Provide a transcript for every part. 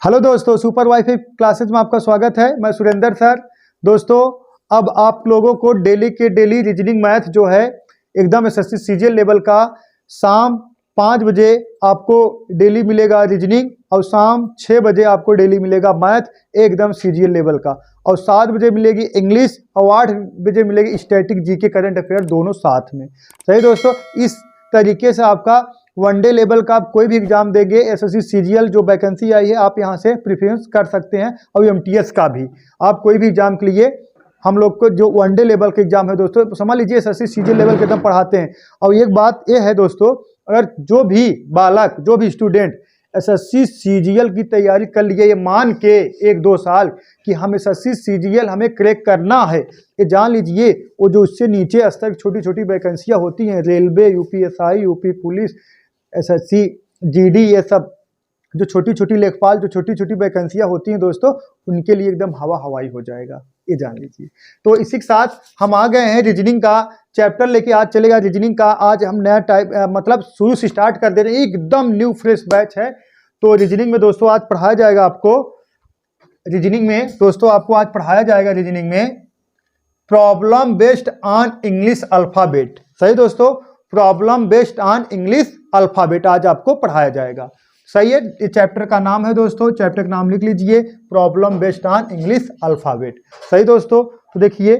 Hello दोस्तों, super wifi classes में आपका स्वागत है। मैं सुरेंद्र सर। दोस्तों, अब आप लोगों को डेली के डेली रीजनिंग मैथ जो है एकदम एसएससी सीजीएल लेवल का शाम 5 बजे आपको डेली मिलेगा रीजनिंग, और शाम 6 बजे आपको डेली मिलेगा मैथ एकदम सीजीएल लेवल का, और 7 बजे मिलेगी इंग्लिश और 8 बजे मिलेगी स्टैटिक जीके करंट अफेयर दोनों साथ में। सही दोस्तों, इस तरीके से आपका वनडे लेवल का आप कोई भी एग्जाम देंगे एसएससी सीजीएल जो वैकेंसी आई है आप यहां से प्रेफरेंस कर सकते हैं, और एमटीएस का भी आप कोई भी एग्जाम के लिए हम लोग को जो वनडे लेवल के एग्जाम है दोस्तों समझ लीजिए एसएससी सीजीएल लेवल के एकदम पढ़ाते हैं। और एक बात ये है दोस्तों, अगर जो भी बालक जो भी स्टूडेंट एसएससी सीजीएल की तैयारी कर लिए, ये मान के 1-2 साल कि हम एसएससी सीजीएल हमें क्रैक करना है, ये जान लीजिए वो जो उससे नीचे स्तर छोटी छोटी वैकेंसियां होती हैं, railway, UPSI, UP police, SSC GD, ये सब जो छोटी छोटी लेखपाल जो छोटी छोटी वैकेंसियां होती हैं दोस्तों, उनके लिए एकदम हवा हवाई हो जाएगा, ये जान लीजिए। तो इसी के साथ हम आ गए हैं रीजनिंग का चैप्टर लेके। आज चलेगा रीजनिंग का। आज हम नया टाइप मतलब शुरू से स्टार्ट कर दे रहे हैं, एकदम न्यू फ्रेश बैच है। तो रीजनिंग में दोस्तों आज पढ़ाया जाएगा आपको, रीजनिंग में दोस्तों आपको आज पढ़ाया जाएगा रीजनिंग में problem based on English alphabet. सही दोस्तों, problem based on English alphabet आज आपको पढ़ाया जाएगा। सही है, इस चैप्टर का नाम है दोस्तों, चैप्टर का नाम लिख लीजिए problem based on English alphabet. सही दोस्तों, तो देखिए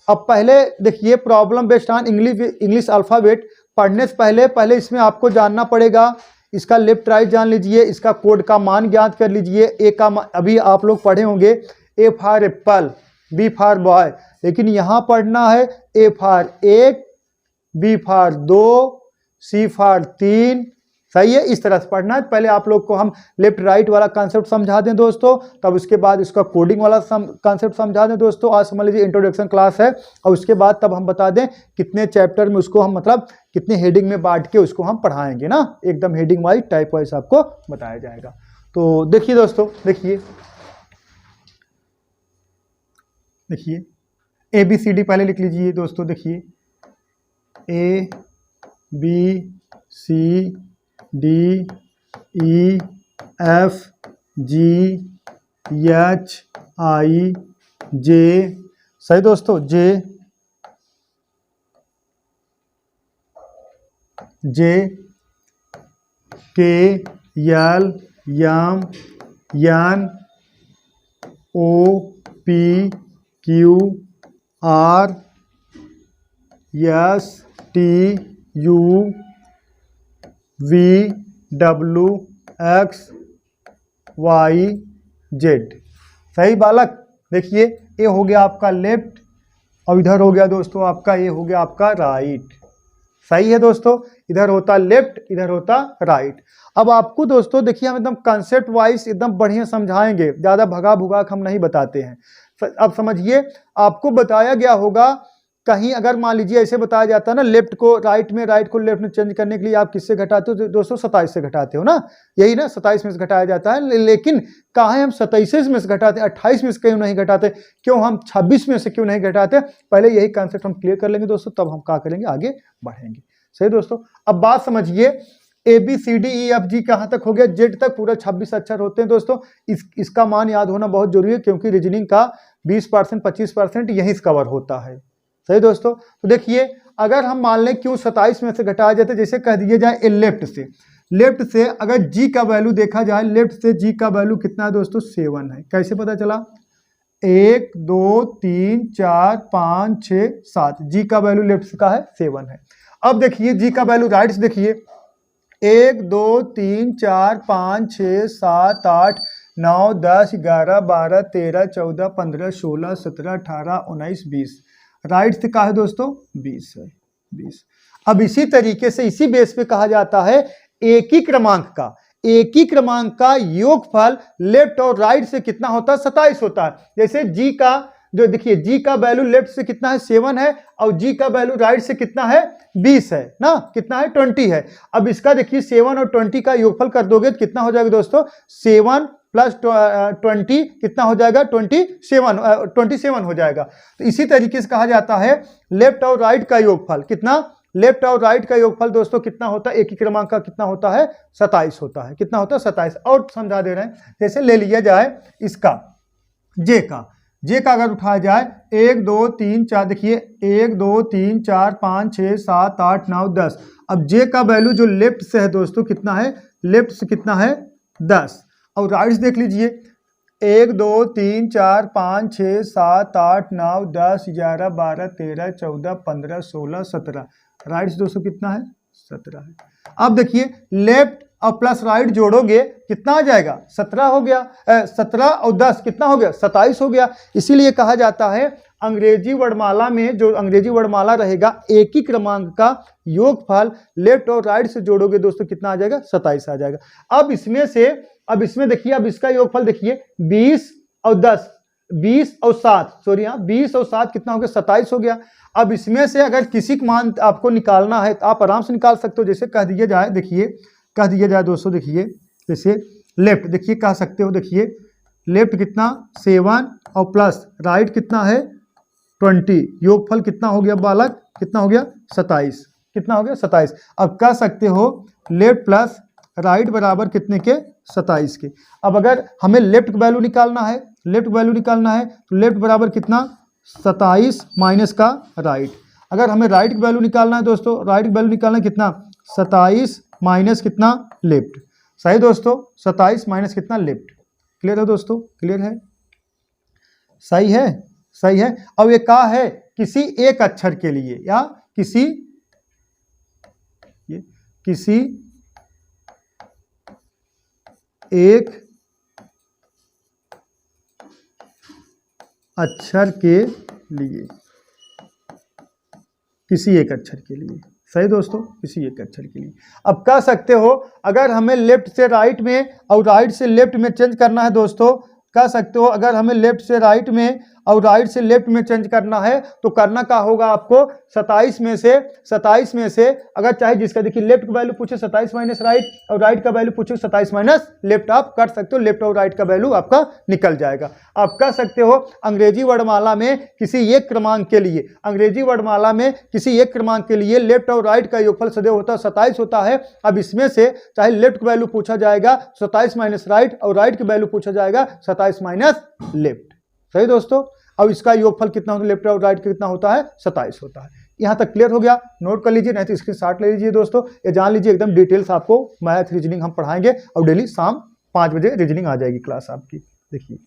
अब पहले देखिए problem based on English alphabet पढ़ने से पहले इसमें आपको जानना पड़ेगा, इसका लेफ्ट राइट जान लीजिए, इसका कोड का मान ज्ञात कर लीजिए। ए का अभी आप लोग पढ़े होंगे A for apple, B for boy, लेकिन यहाँ पढ़ना है A for 1, B for 2, C for 3। सही है, इस तरह से पढ़ना है। पहले आप लोग को हम लेफ्ट राइट वाला कॉन्सेप्ट समझा दें दोस्तों, तब उसके बाद इसका कोडिंग वाला कॉन्सेप्ट समझा दें दोस्तों। आज समझ लीजिए इंट्रोडक्शन क्लास है, और उसके बाद तब हम बता दें कितने चैप्टर में उसको हम मतलब कितने हेडिंग में बांट के उसको हम पढ़ाएंगे ना, एकदम हेडिंग वाइज टाइप वाइज आपको बताया जाएगा। तो देखिए दोस्तों, देखिए ABCD पहले लिख लीजिए दोस्तों। देखिए ABCDEFGHIJ। सही दोस्तों, KLMNOPQRSTUVWXYZ। सही बालक, देखिए ये हो गया आपका लेफ्ट, और इधर हो गया दोस्तों आपका, ये हो गया आपका राइट। सही है दोस्तों, इधर होता लेफ्ट, इधर होता राइट। अब आपको दोस्तों देखिए हम एकदम कॉन्सेप्ट वाइज एकदम बढ़िया समझाएंगे, ज़्यादा भगा भुगा हम नहीं बताते हैं। अब समझिए, आपको बताया गया होगा कहीं अगर मान लीजिए ऐसे बताया जाता है ना, लेफ्ट को राइट में, राइट को लेफ्ट में चेंज करने के लिए आप किससे घटाते हो दोस्तों? 27 से घटाते हो ना, यही ना, 27 में से घटाया जाता है। लेकिन कहाँ हम 27 में से घटाते, 28 में से क्यों नहीं घटाते, क्यों हम 26 में से क्यों नहीं घटाते? पहले यही कॉन्सेप्ट हम क्लियर कर लेंगे दोस्तों, तब हम क्या करेंगे, आगे बढ़ेंगे। सही दोस्तों, अब बात समझिए, ABCDEFG कहाँ तक हो गया, जेड तक पूरा 26 अक्षर होते हैं दोस्तों। इसका मान याद होना बहुत जरूरी है, क्योंकि रीजनिंग का 20% 25% यहीं से कवर होता है। सही दोस्तों, तो देखिए अगर हम मान लें क्यों 27 में से घटाया जाता है, जैसे कह दिए जाए लेफ्ट से अगर जी का वैल्यू देखा जाए, लेफ्ट से जी का वैल्यू कितना है दोस्तों? 7 है। कैसे पता चला? 1 2 3 4 5 6 7, जी का वैल्यू लेफ्ट से का है 7 है। अब देखिए जी का वैल्यू राइट से देखिए 1 2 3 4 5 6 7 8 9 10 11 12 13 14 15 16 17 18 19 20, राइट से कहा है दोस्तों 20 है, 20। अब इसी तरीके से इसी बेस पे कहा जाता है एक ही क्रमांक का योगफल लेफ्ट और राइट से कितना होता है? 27 होता है। जैसे जी का जो देखिए जी का वैल्यू लेफ्ट से कितना है? 7 है, और जी का वैल्यू राइट से कितना है? 20 है ना, कितना है? 20 है। अब इसका देखिए 7 और 20 का योगफल कर दोगे तो कितना हो जाएगा दोस्तों? 7 प्लस 20 कितना हो जाएगा? 27 हो जाएगा। तो इसी तरीके से कहा जाता है लेफ्ट और राइट का योगफल कितना? लेफ्ट और राइट का योगफल दोस्तों कितना होता है, एक ही क्रमांक का कितना होता है, 27 होता है। कितना होता है, 27। और समझा दे रहे हैं, जैसे ले लिया जाए इसका जे का अगर उठाया जाए 1 2 3 4, देखिए 1 2 3 4 5 6 7 8 9 10। अब जे का वैल्यू जो लेफ्ट से है दोस्तों कितना है, लेफ्ट से कितना है 10। और राइट से देख लीजिए 1 2 3 4 5 6 7 8 9 10 11 12 13 14 15 16 17। राइट से दोस्तों कितना है, 17 है। अब देखिए लेफ्ट और प्लस राइट जोड़ोगे कितना आ जाएगा, 17 हो गया। 17 और 10 कितना हो गया, 27 हो गया। इसीलिए कहा जाता है अंग्रेजी वर्णमाला में जो अंग्रेजी वर्णमाला रहेगा एक ही क्रमांक का योगफल लेफ्ट और राइट से जोड़ोगे दोस्तों कितना आ जाएगा, 27 आ जाएगा। अब इसमें देखिए, अब इसका योगफल देखिए 20 और 10, 20 और 7, सॉरी हाँ 20 और 7 कितना हो गया, 27 हो गया। अब इसमें से अगर किसी का मान आपको निकालना है तो आप आराम से निकाल सकते हो। जैसे कह दिया जाए, देखिए कह दिया जाए दोस्तों, देखिए जैसे लेफ्ट, देखिए कह सकते हो, देखिए लेफ्ट कितना 7 और प्लस राइट कितना है 20, योगफल कितना हो गया बालक, कितना हो गया 27, कितना हो गया 27। अब कह सकते हो लेफ्ट प्लस राइट बराबर कितने के, 27 के। अब अगर हमें लेफ्ट का वैल्यू निकालना है, लेफ्ट वैल्यू निकालना है तो लेफ्ट बराबर कितना 27 माइनस का राइट। अगर हमें राइट की वैल्यू निकालना है दोस्तों, राइट की वैल्यू निकालना है कितना 27 माइनस कितना लेफ्ट। सही दोस्तों, 27 माइनस कितना लेफ्ट। क्लियर है दोस्तों, क्लियर है, सही है, सही है। अब ये क्या है, किसी एक अक्षर के लिए या किसी एक अक्षर के लिए, किसी एक अक्षर के लिए। सही दोस्तों, किसी एक अक्षर के लिए। अब कह सकते हो अगर हमें लेफ्ट से राइट में और राइट से लेफ्ट में चेंज करना है दोस्तों, कह सकते हो अगर हमें लेफ्ट से राइट में और राइट से लेफ्ट में चेंज करना है तो करना क्या होगा आपको, 27 में से अगर चाहे जिसका देखिए लेफ्ट का वैल्यू पूछे 27 माइनस राइट और राइट का वैल्यू पूछे 27 माइनस लेफ्ट, आप कर सकते हो, लेफ्ट और राइट का वैल्यू आपका निकल जाएगा। आप कह सकते हो अंग्रेजी वर्णमाला में किसी एक क्रमांक के लिए, अंग्रेजी वर्णमाला में किसी एक क्रमांक के लिए लेफ्ट और राइट का योगफल सदैव होता है 27 होता है। अब इसमें से चाहे लेफ्ट का वैल्यू पूछा जाएगा 27 माइनस राइट और राइट की वैल्यू पूछा जाएगा 27 माइनस लेफ्ट। सही दोस्तों, अब इसका योगफल कितना होता है, लेफ्ट और राइट कितना होता है, 27 होता है। यहां तक क्लियर हो गया, नोट कर लीजिए, नहीं तो स्क्रीनशॉट ले लीजिए दोस्तों, ये जान लीजिए एकदम डिटेल्स आपको मैथ रीजनिंग हम पढ़ाएंगे और डेली शाम 5 बजे रीजनिंग आ जाएगी क्लास आपकी। देखिए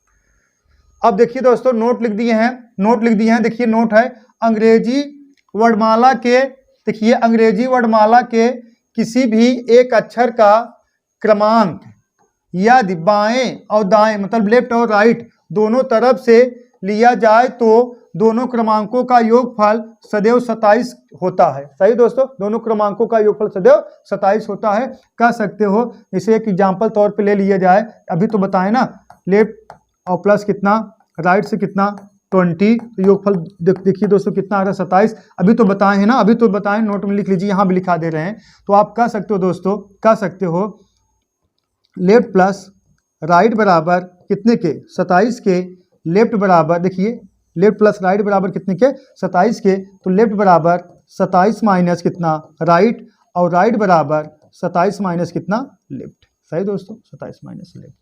अब देखिए दोस्तों नोट लिख दिए हैं, देखिए नोट है अंग्रेजी वर्णमाला के, देखिए अंग्रेजी वर्णमाला के किसी भी एक अक्षर का क्रमांक यदि बाएं और दाएं मतलब लेफ्ट और राइट दोनों तरफ से लिया जाए तो दोनों क्रमांकों का योगफल सदैव 27 होता है। सही दोस्तों, दोनों क्रमांकों का योगफल सदैव 27 होता है। कह सकते हो इसे एक एग्जांपल तौर पे ले लिया जाए, अभी तो बताएं ना लेफ्ट और प्लस कितना राइट से कितना 20, तो योगफल देखिए दोस्तों कितना आ रहा है 27। अभी तो बताए हैं ना, अभी तो बताएं, नोट में लिख लीजिए, यहाँ भी लिखा दे रहे हैं। तो आप कह सकते हो दोस्तों, कह सकते हो लेफ्ट प्लस राइट बराबर कितने के 27 के, लेफ्ट बराबर देखिए लेफ्ट प्लस राइट बराबर कितने के 27 के, तो लेफ्ट बराबर 27 माइनस कितना राइट और राइट बराबर 27 माइनस कितना लेफ्ट। सही दोस्तों, 27 माइनस लेफ्ट।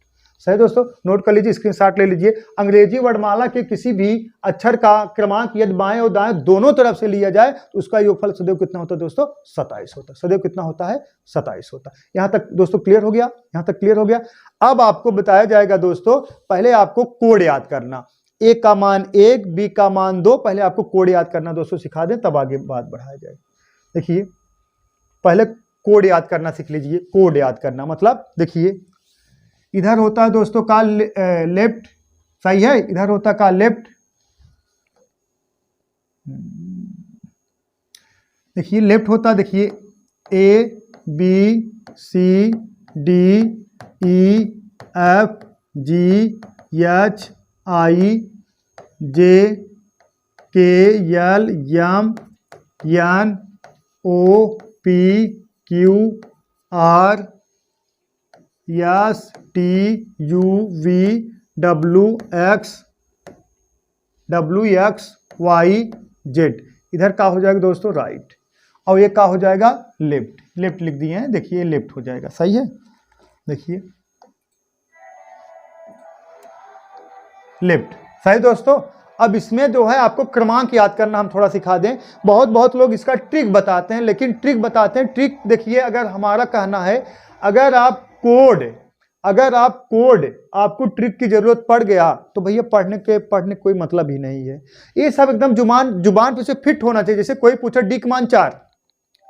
सही दोस्तों, नोट कर लीजिए, स्क्रीनशॉट ले लीजिए। अंग्रेजी वर्णमाला के किसी भी अक्षर का क्रमांक यदि बाएं और दाएं दोनों तरफ से लिया जाए तो उसका योगफल सदैव कितना होता है दोस्तों, 27 होता है। सदैव कितना होता है, 27 होता है। यहां तक दोस्तों क्लियर हो गया, यहां तक क्लियर हो गया। अब आपको बताया जाएगा दोस्तों, पहले आपको कोड याद करना, ए का मान 1, बी का मान 2, पहले आपको कोड याद करना दोस्तों सिखा दें, तब आगे बात बढ़ाया जाए। देखिए पहले कोड याद करना सीख लीजिए। कोड याद करना मतलब देखिए इधर होता है दोस्तों का लेफ्ट, सही है, इधर होता का लेफ्ट, देखिए लेफ्ट होता, देखिए A B C D E F G H I J K L M N O P Q R S T U V W X Y Z. इधर क्या हो जाएगा दोस्तों, राइट। और ये क्या हो जाएगा, लेफ्ट। लेफ्ट लिख दिए हैं, देखिए लेफ्ट हो जाएगा, सही है। देखिए लेफ्ट, सही दोस्तों। अब इसमें जो है आपको क्रमांक याद करना हम थोड़ा सिखा दें। बहुत लोग इसका ट्रिक बताते हैं, लेकिन ट्रिक बताते हैं, ट्रिक देखिए, अगर हमारा कहना है अगर आप कोड आपको ट्रिक की जरूरत पड़ गया तो भैया पढ़ने कोई मतलब ही नहीं है। ये सब एकदम जुबान पे से फिट होना चाहिए। जैसे कोई पूछा डी का मान 4,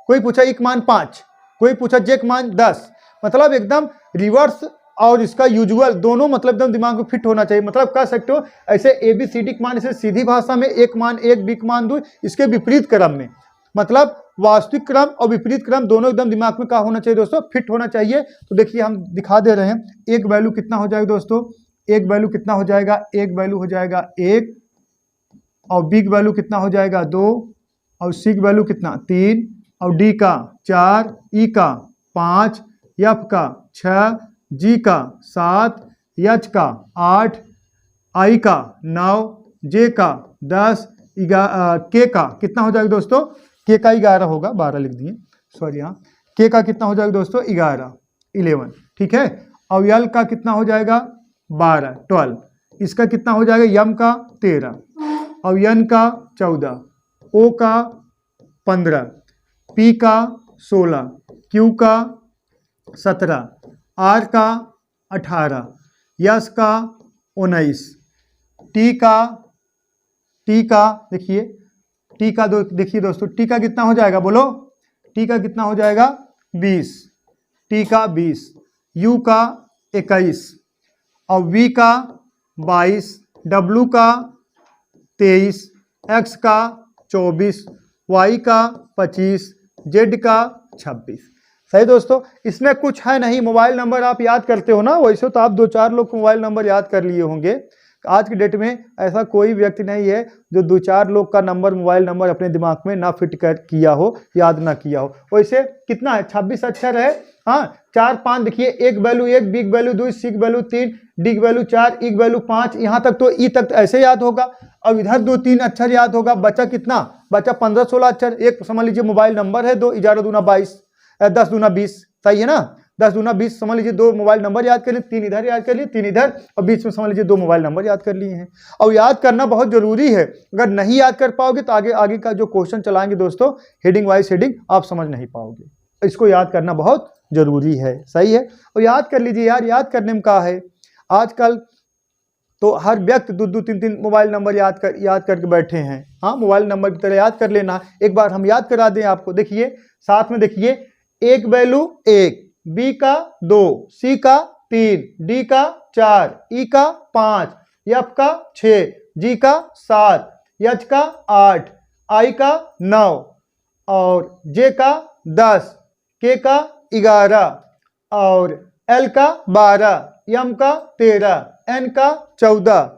कोई पूछा ई का मान 5, कोई पूछा जे का मान 10, मतलब एकदम रिवर्स और इसका यूजुअल दोनों मतलब एकदम दिमाग में फिट होना चाहिए। मतलब कह सकते हो ऐसे ABCD का मान, इसे सीधी भाषा में एक मान 1, बी का मान 2, इसके विपरीत क्रम में, मतलब वास्तविक क्रम और विपरीत क्रम दोनों एकदम दिमाग में क्या होना चाहिए दोस्तों, फिट होना चाहिए। तो देखिए हम दिखा दे रहे हैं, एक वैल्यू कितना हो जाएगा दोस्तों, एक वैल्यू कितना हो जाएगा, एक वैल्यू हो जाएगा 1, और बी का वैल्यू कितना हो जाएगा 2, और सी का वैल्यू कितना 3, और डी का 4, ई का 5, एफ का 6, जी का 7, एच का 8, आई का 9, जे का 10, के का कितना हो जाएगा दोस्तों, के का 11 होगा, 12 लिख दिए, सॉरी यहाँ, के का कितना हो जाएगा दोस्तों 11, ठीक है। और यल का कितना हो जाएगा 12, इसका कितना हो जाएगा यम का 13, और यन का 14, ओ का 15, पी का 16, क्यू का 17, आर का 18, यस का 19, टी का देखिए, टी का देखिए दोस्तों, टी का कितना हो जाएगा बोलो, टी का कितना हो जाएगा 20, टी का 20, यू का 21, और वी का 22, डब्लू का 23, एक्स का 24, वाई का 25, जेड का 26। सही दोस्तों, इसमें कुछ है नहीं, मोबाइल नंबर आप याद करते हो ना, वैसे तो आप 2-4 लोग मोबाइल नंबर याद कर लिए होंगे। आज की डेट में ऐसा कोई व्यक्ति नहीं है जो 2-4 लोग का नंबर, मोबाइल नंबर अपने दिमाग में ना फिट कर किया हो, याद ना किया हो। वैसे कितना है 26 अक्षर है, हाँ 4-5 देखिए, A value 1, B value 2, C value 3, D value 4, E value 5, यहाँ तक तो ई तक ऐसे याद होगा। अब इधर 2-3 अक्षर याद होगा, बचा कितना, बचा 15-16 अक्षर। एक समझ लीजिए मोबाइल नंबर है 2, 11 दूना 22, 10 दूना 20, सही है ना, 10 दूना 20, समझ लीजिए 2 मोबाइल नंबर याद कर लिए, 3 इधर याद कर लिए, 3 इधर, और बीच में समझ लीजिए 2 मोबाइल नंबर याद कर लिए हैं। और याद करना बहुत जरूरी है, अगर नहीं याद कर पाओगे तो आगे का जो क्वेश्चन चलाएंगे दोस्तों, हेडिंग वाइज हेडिंग, आप समझ नहीं पाओगे। इसको याद करना बहुत जरूरी है, सही है। और याद कर लीजिए यार, याद करने में क्या है, आजकल तो हर व्यक्ति 2-2, 3-3 मोबाइल नंबर याद करके बैठे हैं। हाँ, मोबाइल नंबर की तरह याद कर लेना। एक बार हम याद करा दें आपको, देखिए साथ में देखिए, एक वैल्यू 1, बी का 2, सी का 3, डी का 4, ई का 5, एफ का 6, जी का 7, एच का 8, आई का 9, और जे का 10, के का 11, और एल का 12, एम का 13, एन का 14,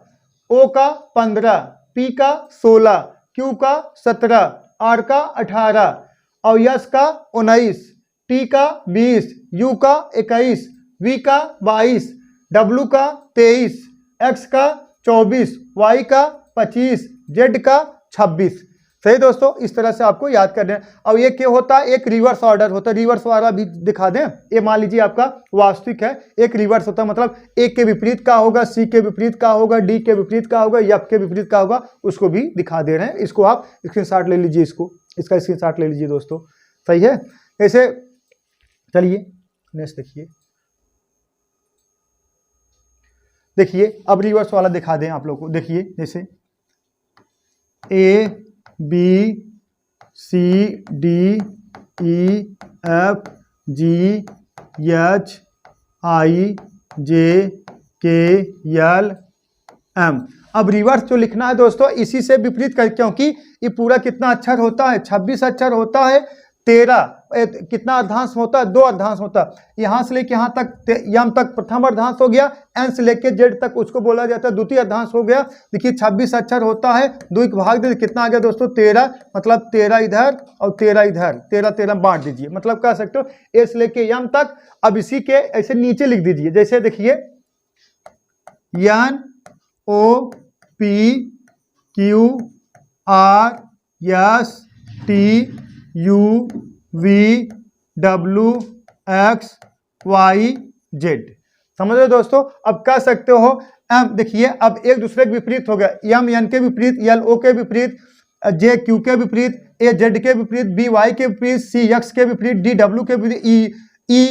ओ का 15, पी का 16, क्यू का 17, आर का 18, और यस का 19, टी का 20, यू का 21, वी का 22, डब्लू का 23, एक्स का 24, वाई का 25, जेड का 26। सही दोस्तों, इस तरह से आपको याद करना है। और ये क्या होता है, एक रिवर्स ऑर्डर होता है, रिवर्स वाला भी दिखा दें। ये मान लीजिए आपका वास्तविक है, एक रिवर्स होता है, मतलब ए के विपरीत का होगा, सी के विपरीत का होगा, डी के विपरीत का होगा, एफ के विपरीत का होगा, उसको भी दिखा दे रहे हैं। इसको आप स्क्रीनशॉट ले लीजिए, इसका स्क्रीनशॉट ले लीजिए दोस्तों, सही है। ऐसे चलिए नेक्स्ट देखिए, अब रिवर्स वाला दिखा दें आप लोगों को। देखिए जैसे A B C D E F G H I J K L M. अब रिवर्स जो लिखना है दोस्तों, इसी से विपरीत कर, क्योंकि ये पूरा कितना अक्षर होता है, 26 अक्षर होता है, 13 कितना अर्धांश होता है, 2 अर्धांश होता है। यहाँ से लेके यहाँ तक यम तक प्रथम अर्धांश हो गया, एन से लेके जेड तक उसको बोला जाता है द्वितीय अर्धांश हो गया। देखिए 26 अक्षर होता है, 2 के भाग दे कितना आ गया दोस्तों 13, मतलब 13 इधर और 13 इधर, 13 बांट दीजिए, मतलब कह सकते हो ए से लेके यम तक। अब इसी के ऐसे नीचे लिख दीजिए, जैसे देखिए N O P Q R S T U V W X Y Z। समझ रहे हो दोस्तों। अब कह सकते हो M, देखिए अब एक दूसरे के विपरीत हो गया, M N के विपरीत, L O के विपरीत, J Q के विपरीत, A Z के विपरीत, B Y के विपरीत, C X के विपरीत, D W के विपरीत, E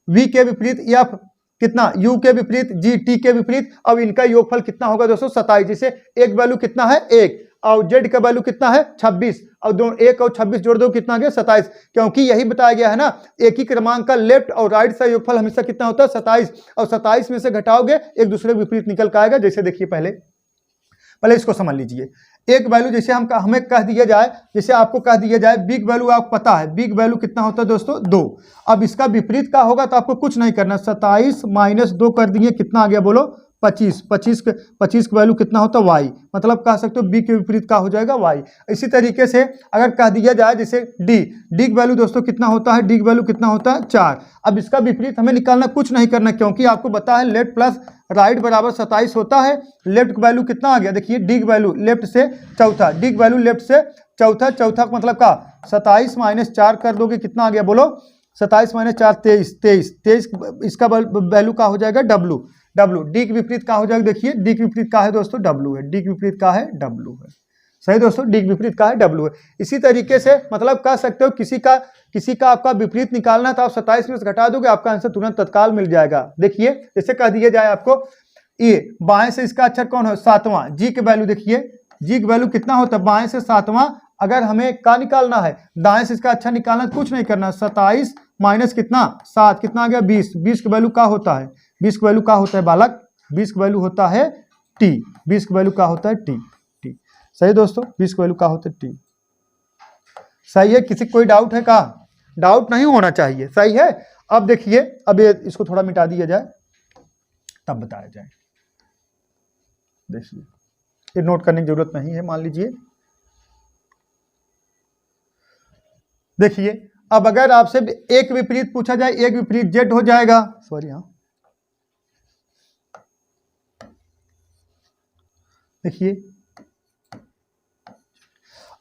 V के विपरीत, F कितना U के विपरीत, G T के विपरीत। अब इनका योगफल कितना होगा दोस्तों 27। जिसे एक वैल्यू कितना है 1 और Z का वैल्यू कितना है 26 और दो 1 और 26 जोड़ दो कितना आ गया 27। क्योंकि यही बताया गया है ना, एक ही क्रमांक का लेफ्ट और राइट का योगफल हमेशा कितना होता है 27, और 27 में से घटाओगे एक दूसरे के विपरीत निकल के आएगा। जैसे देखिए पहले इसको समझ लीजिए। एक वैल्यू जैसे हमें कह दिया जाए, जैसे आपको कह दिया जाए बिग वैल्यू, आपको पता है बिग वैल्यू कितना होता है दोस्तों 2। अब इसका विपरीत का होगा तो आपको कुछ नहीं करना, 27 माइनस 2 कर दिए कितना आ गया बोलो 25। 25 का वैल्यू कितना होता है y, मतलब कह सकते हो b के विपरीत का हो जाएगा y। इसी तरीके से अगर कह दिया जाए जैसे d का वैल्यू दोस्तों कितना होता है, d का वैल्यू कितना होता है 4। अब इसका विपरीत हमें निकालना कुछ नहीं करना, क्योंकि आपको पता है लेफ्ट प्लस राइट बराबर 27 होता है। लेफ्ट का वैल्यू कितना आ गया, देखिए d का वैल्यू लेफ्ट से चौथा, d का वैल्यू लेफ्ट से चौथा, चौथा का मतलब का 27 माइनस 4 कर दोगे कितना आ गया बोलो 27 माइनस 4 23। इसका वैल्यू का हो जाएगा w। डी के विपरीत का हो जाएगा, देखिए डी के विपरीत का है दोस्तों w है, डी के विपरीत का है w है। सही दोस्तों, डी के विपरीत का है w है। इसी तरीके से मतलब कह सकते हो किसी का आपका विपरीत निकालना है तो आप 27 में से घटा दोगे, आपका आंसर तुरंत तत्काल मिल जाएगा। देखिए जैसे कह दिया जाए आपको ये बाएं से इसका अक्षर कौन है 7वां, जी के वैल्यू देखिए, जी का वैल्यू कितना होता है बाएं से 7वां। अगर हमें का निकालना है दाएं से इसका अच्छा निकालना, कुछ नहीं करना, 27 माइनस कितना 7 कितना आ गया 20। 20 का वैल्यू का होता है, 20 का वैल्यू का होता है बालक, 20 का वैल्यू होता है t। 20 का वैल्यू का होता है t। सही दोस्तों, 20 का वैल्यू का होता है t। सही है, किसी कोई डाउट है का? डाउट नहीं होना चाहिए, सही है। अब देखिए, अब ये इसको थोड़ा मिटा दिया जाए तब बताया जाए। देखिए ये नोट करने की जरूरत नहीं है, मान लीजिए। देखिए अब अगर आपसे एक विपरीत पूछा जाए, एक विपरीत जेड हो जाएगा, सॉरी हाँ, देखिए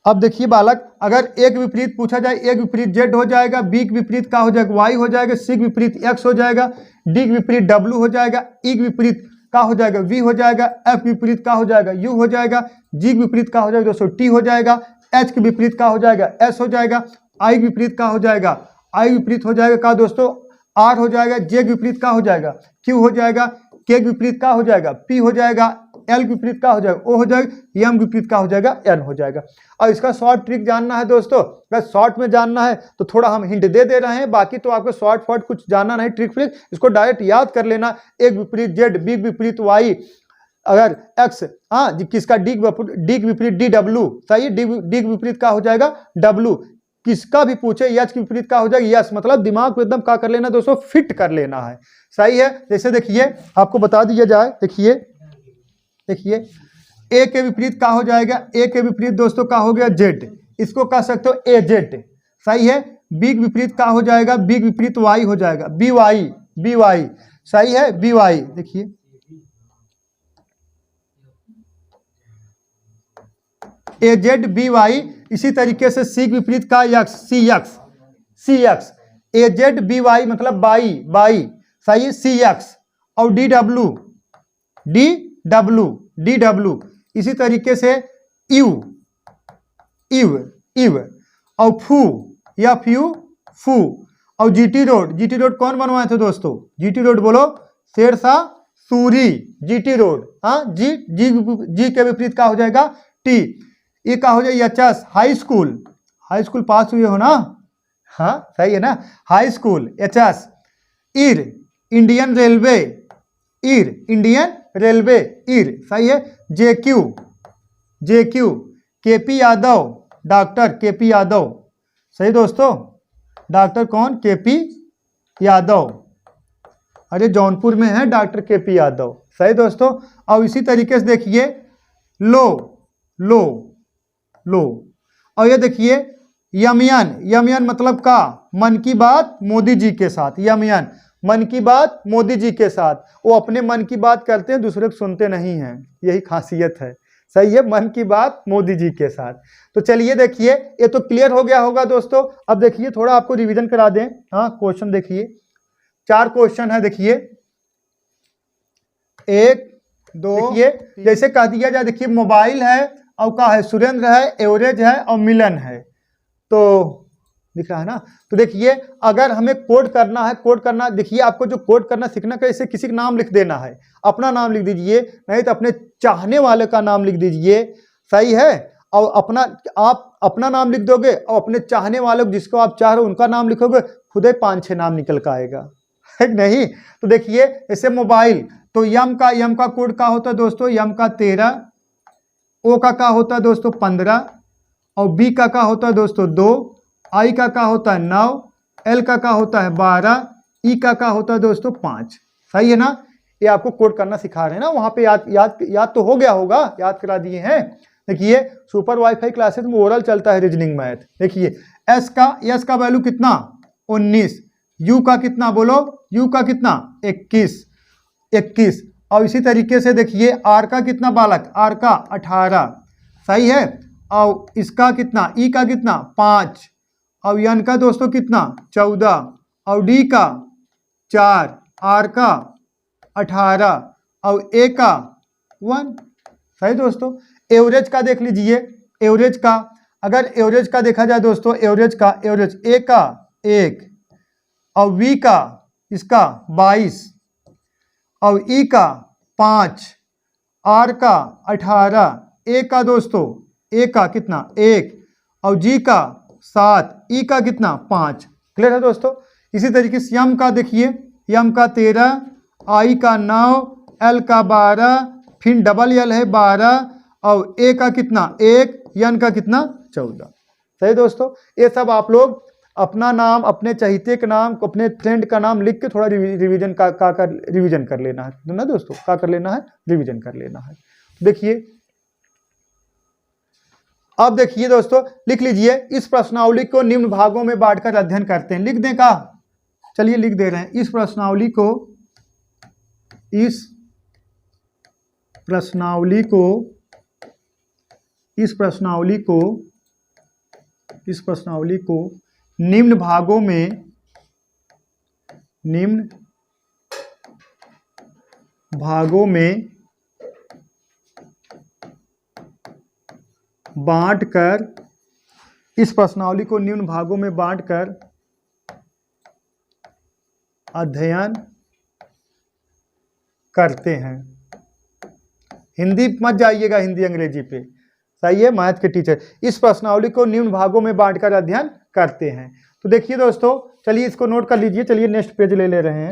अब देखिए बालक, अगर एक विपरीत पूछा जाए, एक विपरीत जेड हो जाएगा, बी के विपरीत का हो जाएगा वाई हो जाएगा, सी के विपरीत एक्स हो जाएगा, डी के विपरीत डब्ल्यू हो जाएगा, ई के विपरीत का हो जाएगा वी हो जाएगा, एफ के विपरीत का हो जाएगा यू हो जाएगा, जी के विपरीत का हो जाएगा दोस्तों टी हो जाएगा, एच के विपरीत का हो जाएगा एस हो जाएगा, आई के विपरीत का हो जाएगा आई विपरीत हो जाएगा का दोस्तों आर हो जाएगा, जे के विपरीत का हो जाएगा क्यू हो जाएगा, के के विपरीत का हो जाएगा पी हो जाएगा, एल के विपरीत का हो जाएगा ओ हो जाएगा, एम के विपरीत का हो जाएगा एन हो जाएगा। और इसका शॉर्ट ट्रिक जानना है दोस्तों, अगर शॉर्ट में जानना है तो थोड़ा हम हिंट दे रहे हैं, बाकी तो आपको शॉर्ट कुछ जानना नहीं, ट्रिक फ्रिक इसको डायरेक्ट याद कर लेना। एक विपरीत जेड, बी विपरीत वाई, अगर एक्स हाँ किसका डी के विपरीत डी डब्ल्यू, सही, डी के विपरीत का हो जाएगा डब्ल्यू। किसका भी पूछे यच के विपरीत का हो जाएगा यस, मतलब दिमाग को एकदम क्या कर लेना दोस्तों, फिट कर लेना है, सही है। जैसे देखिए आपको बता दिया जाए, देखिए ए के विपरीत का हो जाएगा, ए के विपरीत दोस्तों का हो गया जेड, इसको कह सकते हो ए जेड, सही है। बी के विपरीत का हो जाएगा, बी के विपरीत वाई हो जाएगा बी वाई, सही है बी वाई। देखिए ए जेड बी वाई, इसी तरीके से सी के विपरीत का एक्स सी एक्स, ए जेड बी वाई मतलब बाई, सही है सी एक्स, और डी डब्ल्यू, इसी तरीके से इव और फू या फू, और जीटी रोड कौन बनवाए थे दोस्तों, जीटी रोड बोलो शेरशाह सूरी, जीटी रोड, हाँ जी के विपरीत का हो जाएगा टी, ये का हो जाएगा एचएस हाई स्कूल पास हुए हो ना, हाँ सही है ना, हाई स्कूल एचएस, इर इंडियन रेलवे, सही है। जेक्यू KP Yadav, doctor KP Yadav, सही दोस्तों, डॉक्टर कौन केपी यादव, अरे जौनपुर में है डॉक्टर केपी यादव, सही दोस्तों। और इसी तरीके से देखिए लो, और ये देखिए यमयन मतलब का मन की बात मोदी जी के साथ, यमयन मन की बात मोदी जी के साथ, वो अपने मन की बात करते हैं, दूसरे को सुनते नहीं हैं, यही खासियत है, सही है, मन की बात मोदी जी के साथ। तो चलिए देखिए, ये तो क्लियर हो गया होगा दोस्तों। अब देखिए थोड़ा आपको रिवीजन करा दें। हाँ, क्वेश्चन देखिए, 4 क्वेश्चन है। देखिए 1 2, देखिए जैसे कह दिया जाए, देखिए मोबाइल है और का है, सुरेंद्र है, एवरेज है और मिलन है। तो दिख रहा है ना। तो देखिए अगर हमें कोड करना है, कोड करना, देखिए आपको जो कोड करना सीखना, कैसे किसी का नाम लिख देना है, अपना नाम लिख दीजिए, नहीं तो अपने चाहने वाले का नाम लिख दीजिए, सही है। और अपना, आप अपना नाम लिख दोगे और अपने चाहने वाले जिसको आप चाह रहे हो उनका नाम लिखोगे, खुद ही 5-6 नाम निकल कर आएगा, है नहीं। तो देखिए ऐसे मोबाइल, तो यम का कोड का होता है दोस्तों, यम का 13, ओ का होता है दोस्तों 15, और बी का होता है दोस्तों 2, आई का होता है 9, एल का होता है 12, ई का होता है दोस्तों 5। सही है ना। ये आपको कोड करना सिखा रहे हैं ना, वहां पे याद तो हो गया होगा, याद करा दिए हैं। देखिए सुपर वाईफाई क्लासेस में ओरल चलता है रीजनिंग मैथ। देखिए एस का वैल्यू कितना 19, यू का कितना बोलो, यू का कितना 21, और इसी तरीके से देखिए आर का कितना बालक, आर का 18, सही है। और इसका कितना, ई का कितना 5, और एन का दोस्तों कितना 14, और डी का 4, आर का 18 और ए का 1। सही दोस्तों। एवरेज का देख लीजिए, एवरेज का, अगर एवरेज का देखा जाए दोस्तों, एवरेज ए का 1, और वी का इसका 22, और ई का 5, आर का 18, ए का दोस्तों, ए का कितना 1, और जी का 7, ई का कितना 5। क्लियर है दोस्तों। इसी तरीके से यम का देखिए, यम का 13, आई का 9, एल का 12, फिर डबल एल है 12, और ए का कितना 1, एन का कितना 14। सही दोस्तों। ये सब आप लोग अपना नाम, अपने चहीते का नाम, अपने फ्रेंड का नाम लिख के थोड़ा रिवीजन रिवीजन कर लेना है ना दोस्तों, क्या कर लेना है, रिवीजन कर लेना है। देखिए अब देखिए दोस्तों, लिख लीजिए, इस प्रश्नावली को निम्न भागों में बांटकर अध्ययन करते हैं। लिख दें का, चलिए लिख दे रहे हैं। इस प्रश्नावली को निम्न भागों में बांटकर, इस प्रश्नावली को निम्न भागों में बांटकर अध्ययन करते हैं। हिंदी मत जाइएगा, हिंदी अंग्रेजी पे, सही है मैथ के टीचर। इस प्रश्नावली को निम्न भागों में बांटकर अध्ययन करते हैं। तो देखिए दोस्तों, चलिए इसको नोट कर लीजिए। चलिए नेक्स्ट पेज ले रहे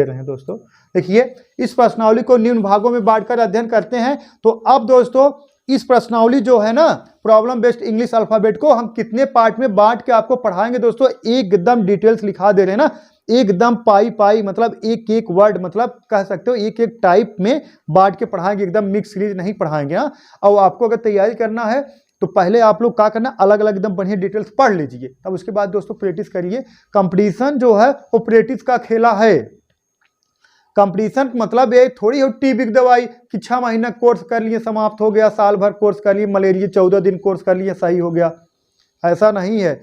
हैं दोस्तों। देखिए इस प्रश्नावली को निम्न भागों में बांटकर अध्ययन करते हैं। तो अब दोस्तों इस प्रश्नावली जो है ना, प्रॉब्लम बेस्ड इंग्लिश अल्फाबेट को हम कितने पार्ट में बांट के आपको पढ़ाएंगे दोस्तों, एकदम डिटेल्स लिखा दे रहे हैं ना, एकदम पाई मतलब एक एक वर्ड, मतलब कह सकते हो एक एक टाइप में बांट के पढ़ाएंगे, एकदम मिक्स सीरीज नहीं पढ़ाएंगे। हाँ, और आपको अगर तैयारी करना है तो पहले आप लोग क्या करना, अलग अलग एकदम बढ़िया डिटेल्स पढ़ लीजिए, तब उसके बाद दोस्तों प्रैक्टिस करिए। कंपटीशन जो है वो प्रैक्टिस का खेला है। कंपटीशन मतलब ये थोड़ी हो टीबी की दवाई कि 6 महीना कोर्स कर लिए समाप्त हो गया, साल भर कोर्स कर लिए, मलेरिया 14 दिन कोर्स कर लिए सही हो गया, ऐसा नहीं है।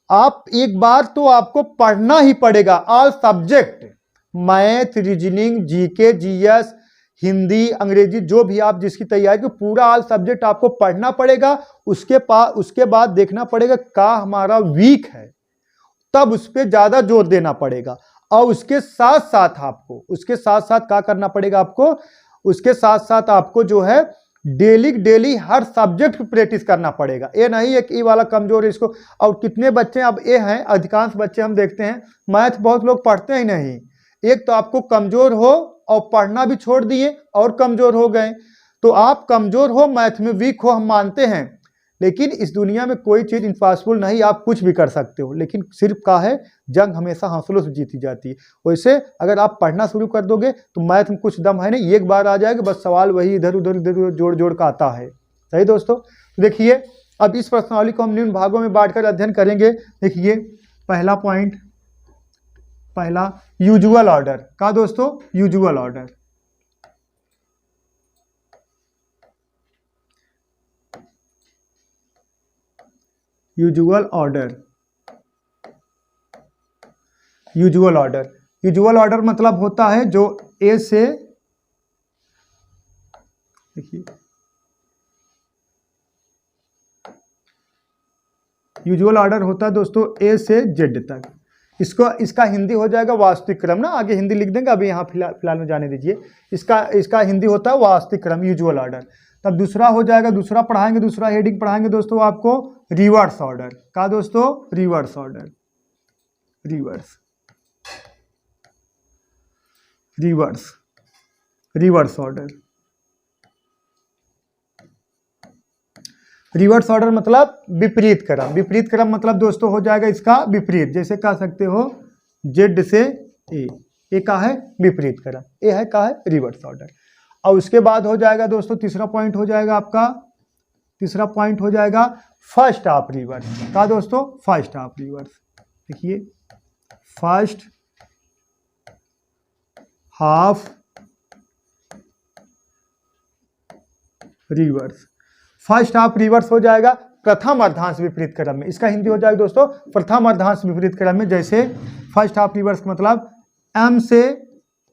आप एक बार तो आपको पढ़ना ही पड़ेगा, all subject, math, reasoning, GK, GS, Hindi, अंग्रेजी, जो भी आप जिसकी तैयारी, पूरा ऑल सब्जेक्ट आपको पढ़ना पड़ेगा। उसके बाद देखना पड़ेगा क्या हमारा वीक है, तब उस पर ज्यादा जोर देना पड़ेगा। और उसके साथ साथ क्या करना पड़ेगा आपको, उसके साथ साथ आपको जो है डेली हर सब्जेक्ट की प्रैक्टिस करना पड़ेगा। ये नहीं है कि ये वाला कमजोर है इसको। और कितने बच्चे अब ये हैं, अधिकांश बच्चे हम देखते हैं मैथ बहुत लोग पढ़ते ही नहीं। एक तो आपको कमजोर हो और पढ़ना भी छोड़ दिए और कमजोर हो गए। तो आप कमजोर हो, मैथ में वीक हो, हम मानते हैं, लेकिन इस दुनिया में कोई चीज इम्पॉसिबल नहीं, आप कुछ भी कर सकते हो। लेकिन सिर्फ का है, जंग हमेशा हौसलों से जीती जाती है। वैसे अगर आप पढ़ना शुरू कर दोगे तो मैथ में कुछ दम है नहीं, एक बार आ जाएगा, बस सवाल वही इधर उधर जोड़ का आता है। सही दोस्तों। तो देखिए अब इस प्रश्नावली को हम निम्न भागों में बांटकर अध्ययन करेंगे। देखिए पहला पॉइंट, पहला यूजुअल ऑर्डर का दोस्तों, usual order. Usual order. Usual order, usual order मतलब होता है जो ए से, देखिए यूजुअल ऑर्डर होता है दोस्तों ए से जेड तक। इसका हिंदी हो जाएगा वास्तविक क्रम ना, आगे हिंदी लिख देंगे, अभी यहाँ फिलहाल में जाने दीजिए। इसका हिंदी होता है वास्तविक क्रम, यूजुअल ऑर्डर। तब दूसरा हो जाएगा, दूसरा पढ़ाएंगे, दूसरा हेडिंग पढ़ाएंगे दोस्तों आपको रिवर्स ऑर्डर का। दोस्तों reverse order, reverse reverse reverse order. Reverse order मतलब विपरीत क्रम। विपरीत क्रम मतलब दोस्तों हो जाएगा इसका विपरीत, जैसे कह सकते हो जेड से ए का है विपरीत क्रम, ए है का है रिवर्स ऑर्डर। और उसके बाद हो जाएगा दोस्तों तीसरा पॉइंट हो जाएगा आपका, तीसरा पॉइंट हो जाएगा फर्स्ट हाफ रिवर्स का। दोस्तों फर्स्ट हाफ रिवर्स, देखिए first half reverse. First half reverse हो जाएगा प्रथम अर्धांश विपरीत क्रम में। इसका हिंदी हो जाएगा दोस्तों प्रथम अर्धांश विपरीत क्रम में। जैसे फर्स्ट हाफ रिवर्स मतलब एम से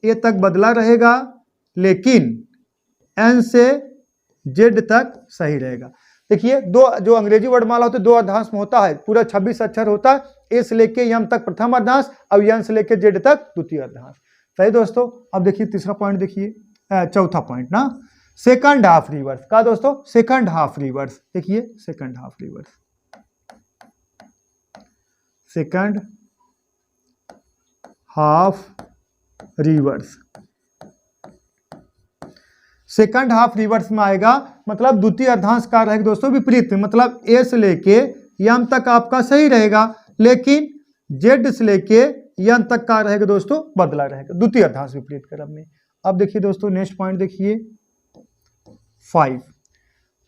ए तक बदला रहेगा, लेकिन एन से जेड तक सही रहेगा। देखिए दो जो अंग्रेजी वर्णमाला होते हैं दो अर्धांश में होता है, पूरा 26 अक्षर होता है। ए से लेके एम तक प्रथम अर्धांश, अब एन से लेके जेड तक द्वितीय अर्धांश। सही दोस्तों। अब देखिए तीसरा पॉइंट, देखिए चौथा पॉइंट ना, सेकंड हाफ रिवर्स का। दोस्तों सेकंड हाफ रिवर्स, देखिए second half reverse, second half reverse. Second half reverse में आएगा मतलब द्वितीय अर्धांश का रहेगा दोस्तों विपरीत में, मतलब ए से लेके एम तक आपका सही रहेगा, लेकिन जेड से लेके एन तक का रहेगा दोस्तों बदला रहेगा, द्वितीय अर्धांश विपरीत क्रम में। अब देखिए दोस्तों नेक्स्ट पॉइंट देखिए 5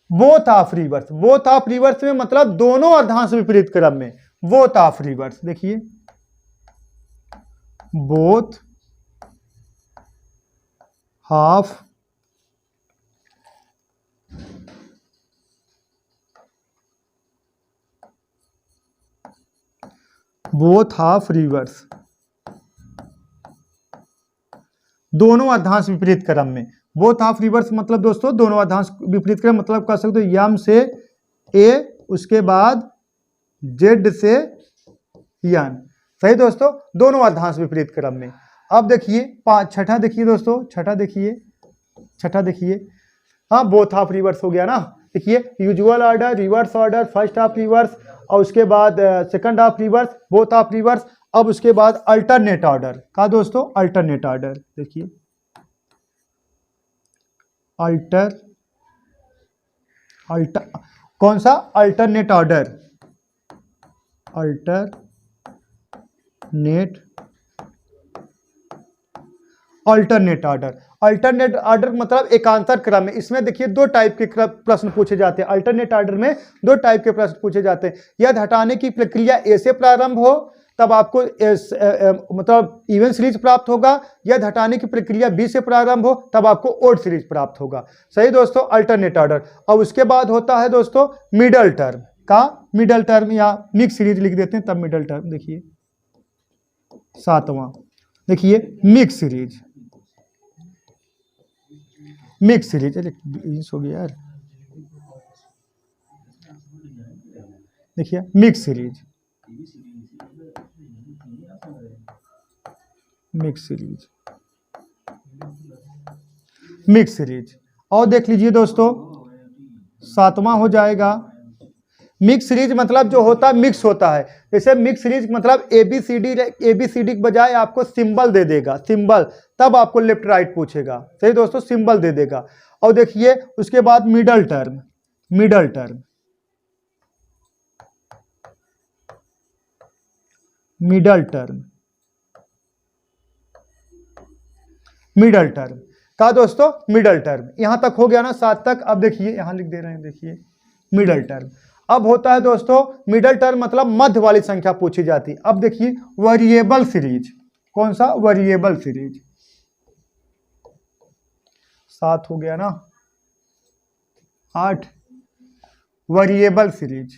both half reverse. Both half reverse में मतलब दोनों अर्धांश विपरीत क्रम में, बोथ हाफ रिवर्स। देखिए both half both half reverse, दोनों अर्धांश विपरीत क्रम में। बोथ हाफ रिवर्स मतलब दोस्तों दोनों अर्धांश विपरीत क्रम, मतलब कह सकते हो एम से ए, उसके बाद जेड से एन। सही दोस्तों, दोनों अर्धांश विपरीत क्रम में। अब देखिए छठा देखिए दोस्तों, छठा देखिए हाँ बोथ हाफ रिवर्स हो गया ना। देखिए usual order, reverse order, first half reverse, और उसके बाद second half reverse, both half reverse. अब उसके बाद अल्टरनेट ऑर्डर का। दोस्तों अल्टरनेट ऑर्डर, देखिए कौन सा अल्टरनेट ऑर्डर, अल्टरनेट ऑर्डर मतलब एकांतर क्रम है। इसमें देखिए दो टाइप के प्रश्न पूछे जाते हैं। अल्टरनेट ऑर्डर में दो टाइप के प्रश्न पूछे जाते हैं। यदि हटाने की प्रक्रिया ए से प्रारंभ हो तब आपको मतलब इवन सीरीज प्राप्त होगा, यदि हटाने की प्रक्रिया बी से प्रारंभ हो तब आपको ओड सीरीज प्राप्त होगा। सही दोस्तों, अल्टरनेट ऑर्डर। और उसके बाद होता है दोस्तों मिडल टर्म का। मिडल टर्म या मिक्स सीरीज लिख देते हैं तब मिडल टर्म। देखिए सातवां, देखिए मिक्स सीरीज, मिक्स सीरीज। अरे हो गया यार, देखिए mix series, mix series, mix series. और देख लीजिए दोस्तों सातवां हो जाएगा मिक्स सीरीज, मतलब जो होता है मिक्स होता है। जैसे मिक्स सीरीज मतलब एबीसीडी के बजाय आपको सिंबल दे देगा, सिंबल, तब आपको लेफ्ट राइट पूछेगा। सही दोस्तों, सिंबल दे देगा। और देखिए उसके बाद middle term, middle term, middle term, middle term का। दोस्तों मिडल टर्म, यहां तक हो गया ना 7 तक। अब देखिए यहां लिख दे रहे हैं, देखिए मिडल टर्म। अब होता है दोस्तों मिडल टर्म मतलब मध्य वाली संख्या पूछी जाती है। अब देखिए वेरिएबल सीरीज, कौन सा, वेरिएबल सीरीज। 7 हो गया ना, 8 वेरिएबल सीरीज,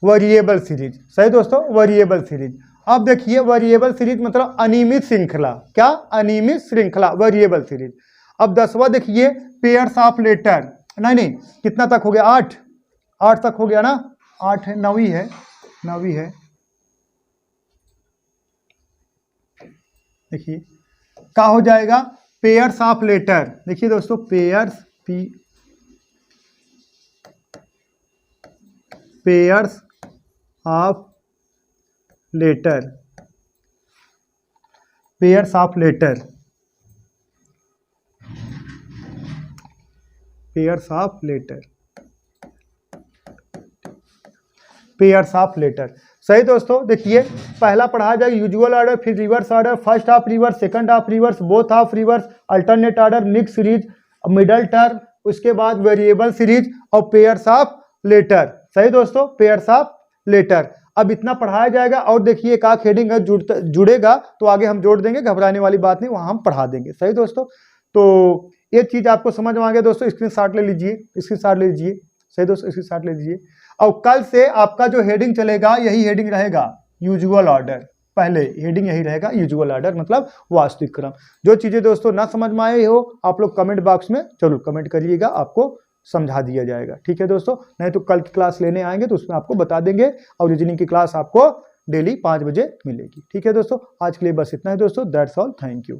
वेरिएबल सीरीज। सही दोस्तों, वेरिएबल सीरीज। अब देखिए वेरिएबल सीरीज मतलब अनियमित श्रृंखला। क्या? अनियमित श्रृंखला, वेरिएबल सीरीज। अब 10वां देखिए पेयर्स ऑफ लेटर। नहीं, कितना तक हो गया? 8 तक हो गया ना? 8 है, 9 है, 9 है। देखिए क्या हो जाएगा? Pairs of letter. देखिए दोस्तों pairs, pairs of letter, pairs of letter, pairs of letter, pairs of letter. सही दोस्तों, देखिए पहला पढ़ा जाएगा यूजुअल ऑर्डर, फिर reverse order, first half reverse, second half reverse, both half reverse, alternate order, mix series, middle term, उसके बाद variable series और पेयर्स ऑफ लेटर। सही दोस्तों, पेयर्स ऑफ लेटर। अब इतना पढ़ाया जाएगा और देखिए एक आख हेडिंग है, जुड़ेगा तो आगे हम जोड़ देंगे, घबराने वाली बात नहीं, वहां हम पढ़ा देंगे। सही दोस्तों, तो ये चीज आपको समझ में आ गया दोस्तों, स्क्रीनशॉट ले लीजिए, स्क्रीनशॉट ले लीजिए। सही दोस्तों, स्क्रीनशॉट ले लीजिए। और कल से आपका जो हेडिंग चलेगा यही हेडिंग रहेगा, यूजुअल ऑर्डर। पहले हेडिंग यही रहेगा, यूजुअल ऑर्डर मतलब वास्तविक क्रम। जो चीजें दोस्तों ना समझ में आए हो आप लोग कमेंट बॉक्स में जरूर कमेंट करिएगा, आपको समझा दिया जाएगा। ठीक है दोस्तों, नहीं तो कल की क्लास लेने आएंगे तो उसमें आपको बता देंगे, और रीजनिंग की क्लास आपको डेली 5 बजे मिलेगी। ठीक है दोस्तों, आज के लिए बस इतना ही दोस्तों। That's all, thank you.